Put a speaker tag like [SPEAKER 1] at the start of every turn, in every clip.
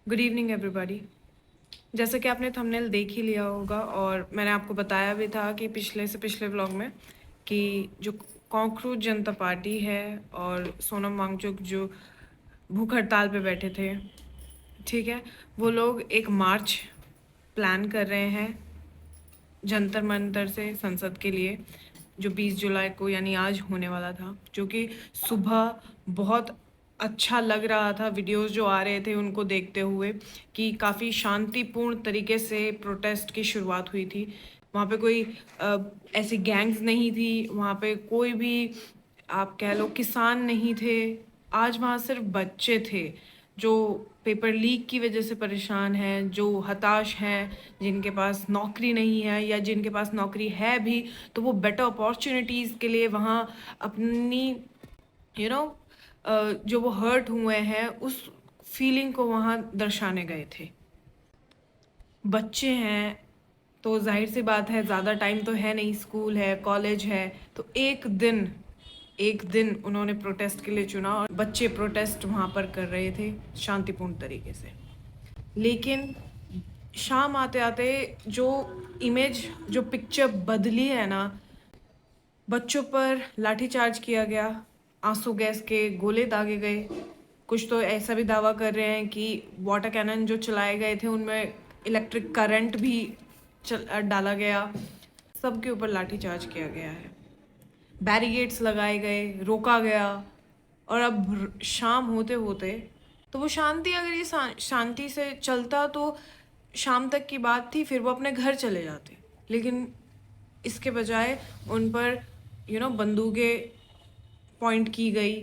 [SPEAKER 1] Good evening everybody. जैसे कि आपने थंबनेल देख ही लिया होगा और मैंने आपको बताया भी था कि पिछले से पिछले व्लॉग में कि जो कॉकरोच जनता पार्टी है और सोनम वांगचुक जो भूख हड़ताल पे बैठे थे, ठीक है, वो लोग एक मार्च प्लान कर रहे हैं जंतर मंतर से संसद के लिए, जो 20 जुलाई को यानी आज होने वाला था, जो कि सुबह बहुत अच्छा लग रहा था। वीडियोस जो आ रहे थे उनको देखते हुए कि काफ़ी शांतिपूर्ण तरीके से प्रोटेस्ट की शुरुआत हुई थी। वहाँ पे कोई ऐसी गैंग्स नहीं थी, वहाँ पे कोई भी आप कह लो किसान नहीं थे। आज वहाँ सिर्फ बच्चे थे जो पेपर लीक की वजह से परेशान हैं, जो हताश हैं, जिनके पास नौकरी नहीं है या जिनके पास नौकरी है भी तो वो बेटर अपॉर्चुनिटीज़ के लिए वहाँ अपनी यू नो जो वो हर्ट हुए हैं उस फीलिंग को वहाँ दर्शाने गए थे। बच्चे हैं तो जाहिर सी बात है, ज़्यादा टाइम तो है नहीं, स्कूल है, कॉलेज है, तो एक दिन उन्होंने प्रोटेस्ट के लिए चुना और बच्चे प्रोटेस्ट वहाँ पर कर रहे थे शांतिपूर्ण तरीके से। लेकिन शाम आते आते जो इमेज, जो पिक्चर बदली है ना, बच्चों पर लाठीचार्ज किया गया, आंसू गैस के गोले दागे गए। कुछ तो ऐसा भी दावा कर रहे हैं कि वाटर कैनन जो चलाए गए थे उनमें इलेक्ट्रिक करंट भी डाला गया। सबके ऊपर लाठीचार्ज किया गया है, बैरिगेड्स लगाए गए, रोका गया। और अब शाम होते होते तो वो शांति, अगर ये शांति से चलता तो शाम तक की बात थी, फिर वो अपने घर चले जाते। लेकिन इसके बजाय उन पर बंदूकें पॉइंट की गई,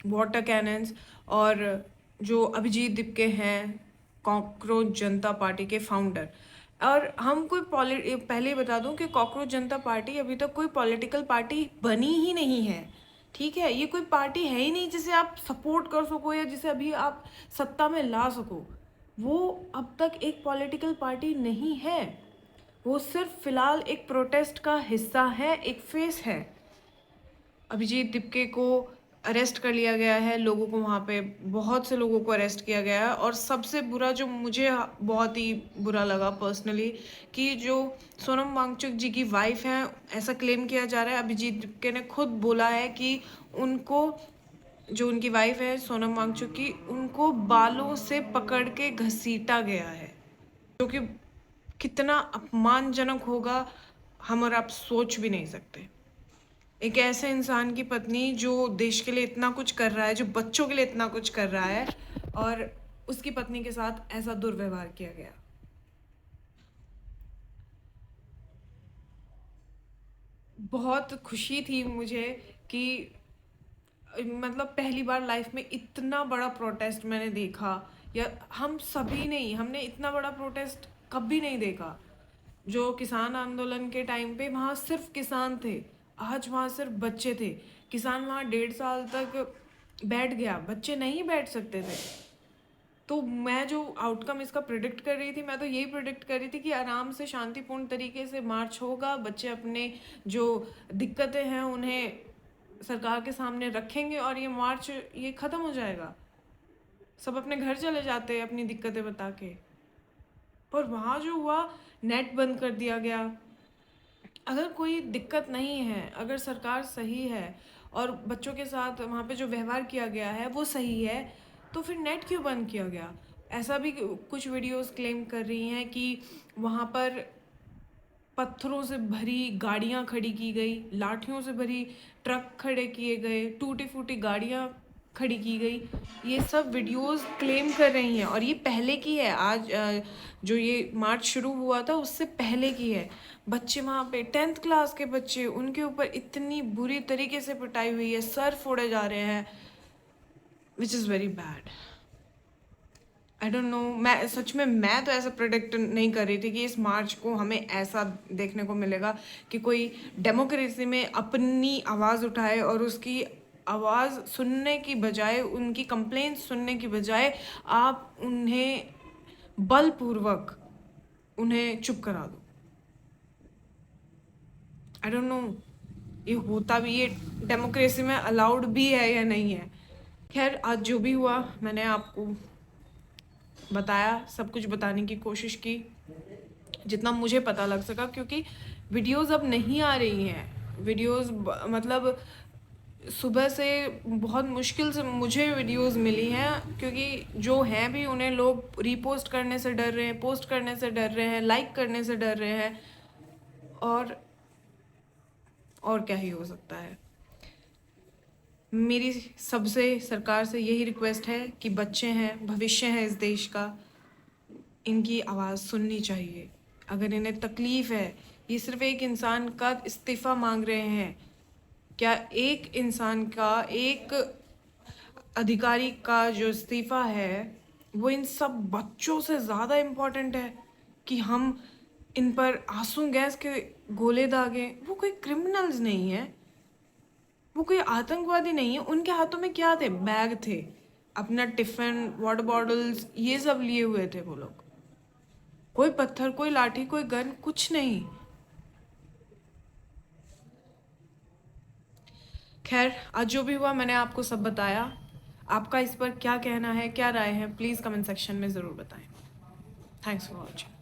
[SPEAKER 1] वाटर कैनन्स। और जो अभिजीत दीपके हैं, कॉकरोच जनता पार्टी के फाउंडर, और हम कोई पहले ही बता दूं कि कॉकरोच जनता पार्टी अभी तक कोई पॉलिटिकल पार्टी बनी ही नहीं है। ठीक है, ये कोई पार्टी है ही नहीं जिसे आप सपोर्ट कर सको या जिसे अभी आप सत्ता में ला सको। वो अब तक एक पॉलिटिकल पार्टी नहीं है। वो सिर्फ फिलहाल एक प्रोटेस्ट का हिस्सा है, एक फेस है। अभिजीत दीपके को अरेस्ट कर लिया गया है, लोगों को वहाँ पे बहुत से लोगों को अरेस्ट किया गया है। और सबसे बुरा, जो मुझे बहुत ही बुरा लगा पर्सनली, कि जो सोनम वांगचुक जी की वाइफ हैं, ऐसा क्लेम किया जा रहा है, अभिजीत दीपके ने खुद बोला है कि उनको, जो उनकी वाइफ है सोनम वांगचुक की, उनको बालों से पकड़ के घसीटा गया है, जो कि कितना अपमानजनक होगा हम और आप सोच भी नहीं सकते। एक ऐसे इंसान की पत्नी जो देश के लिए इतना कुछ कर रहा है, जो बच्चों के लिए इतना कुछ कर रहा है, और उसकी पत्नी के साथ ऐसा दुर्व्यवहार किया गया। बहुत खुशी थी मुझे कि मतलब पहली बार लाइफ में इतना बड़ा प्रोटेस्ट मैंने देखा, या हम सभी नहीं, हमने इतना बड़ा प्रोटेस्ट कभी नहीं देखा। जो किसान आंदोलन के टाइम पे वहाँ सिर्फ किसान थे, आज वहाँ सिर्फ बच्चे थे। किसान वहाँ 1.5 साल तक बैठ गया, बच्चे नहीं बैठ सकते थे। तो मैं जो आउटकम इसका प्रिडिक्ट कर रही थी, मैं तो यही प्रिडिक्ट कर रही थी कि आराम से शांतिपूर्ण तरीके से मार्च होगा, बच्चे अपने जो दिक्कतें हैं उन्हें सरकार के सामने रखेंगे और ये मार्च ये ख़त्म हो जाएगा, सब अपने घर चले जाते हैं अपनी दिक्कतें बता के। पर वहाँ जो हुआ, नेट बंद कर दिया गया। अगर कोई दिक्कत नहीं है, अगर सरकार सही है और बच्चों के साथ वहाँ पे जो व्यवहार किया गया है वो सही है, तो फिर नेट क्यों बंद किया गया? ऐसा भी कुछ वीडियोस क्लेम कर रही हैं कि वहाँ पर पत्थरों से भरी गाड़ियाँ खड़ी की गई, लाठियों से भरी ट्रक खड़े किए गए, टूटी फूटी गाड़ियाँ खड़ी की गई। ये सब वीडियोस क्लेम कर रही हैं और ये पहले की है। आज जो ये मार्च शुरू हुआ था उससे पहले की है। बच्चे वहाँ पे 10th क्लास के बच्चे, उनके ऊपर इतनी बुरी तरीके से पिटाई हुई है, सर फोड़े जा रहे हैं, which is very bad. I don't know, मैं सच में, मैं तो ऐसा प्रोडिक्ट नहीं कर रही थी कि इस मार्च को हमें ऐसा देखने को मिलेगा कि कोई डेमोक्रेसी में अपनी आवाज़ उठाए और उसकी आवाज़ सुनने की बजाय, उनकी कंप्लेंट सुनने की बजाय आप उन्हें बलपूर्वक उन्हें चुप करा दो। आई डोंट नो ये होता भी, ये डेमोक्रेसी में अलाउड भी है या नहीं है। खैर, आज जो भी हुआ मैंने आपको बताया, सब कुछ बताने की कोशिश की जितना मुझे पता लग सका, क्योंकि वीडियोस अब नहीं आ रही हैं। वीडियोस मतलब सुबह से बहुत मुश्किल से मुझे वीडियोस मिली हैं, क्योंकि जो हैं भी उन्हें लोग रीपोस्ट करने से डर रहे हैं, पोस्ट करने से डर रहे हैं, लाइक करने से डर रहे हैं, और क्या ही हो सकता है। मेरी सबसे सरकार से यही रिक्वेस्ट है कि बच्चे हैं, भविष्य है इस देश का, इनकी आवाज़ सुननी चाहिए। अगर इन्हें तकलीफ़ है, ये सिर्फ एक इंसान का इस्तीफ़ा मांग रहे हैं, क्या एक इंसान का, एक अधिकारी का जो इस्तीफ़ा है वो इन सब बच्चों से ज़्यादा इम्पोर्टेंट है कि हम इन पर आंसू गैस के गोले दागें? वो कोई क्रिमिनल्स नहीं है, वो कोई आतंकवादी नहीं है। उनके हाथों में क्या थे? बैग थे, अपना टिफ़िन, वाटर बॉटल्स, ये सब लिए हुए थे वो लोग। कोई पत्थर, कोई लाठी, कोई गन, कुछ नहीं। खैर, आज जो भी हुआ मैंने आपको सब बताया। आपका इस पर क्या कहना है, क्या राय है, प्लीज़ कमेंट सेक्शन में ज़रूर बताएं। Thanks for watching.